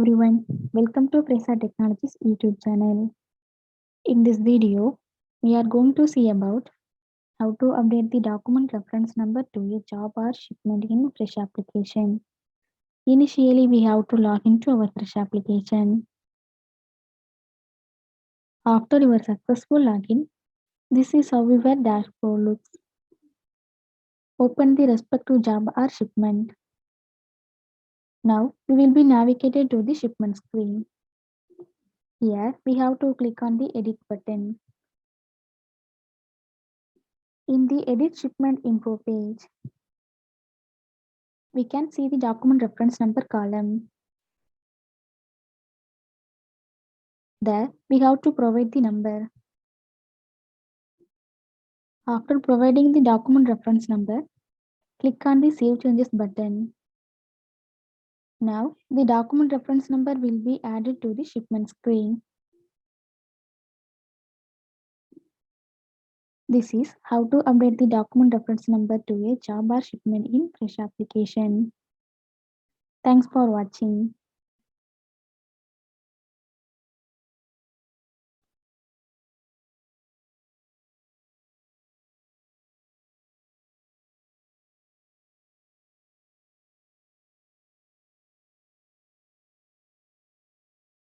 everyone, welcome to Fresa Technologies YouTube channel. In this video, we are going to see about how to update the document reference number to a job or shipment in Fresh application. Initially, we have to log into our Fresh application. After your successful login, this is how your dashboard looks. Open the respective job or shipment. Now, we will be navigated to the shipment screen. Here, we have to click on the edit button. In the Edit Shipment Info page, we can see the document reference number column. There, we have to provide the number. After providing the document reference number, click on the Save Changes button. Now, the document reference number will be added to the shipment screen. This is how to update the document reference number to a job or shipment in Fresh application. Thanks for watching.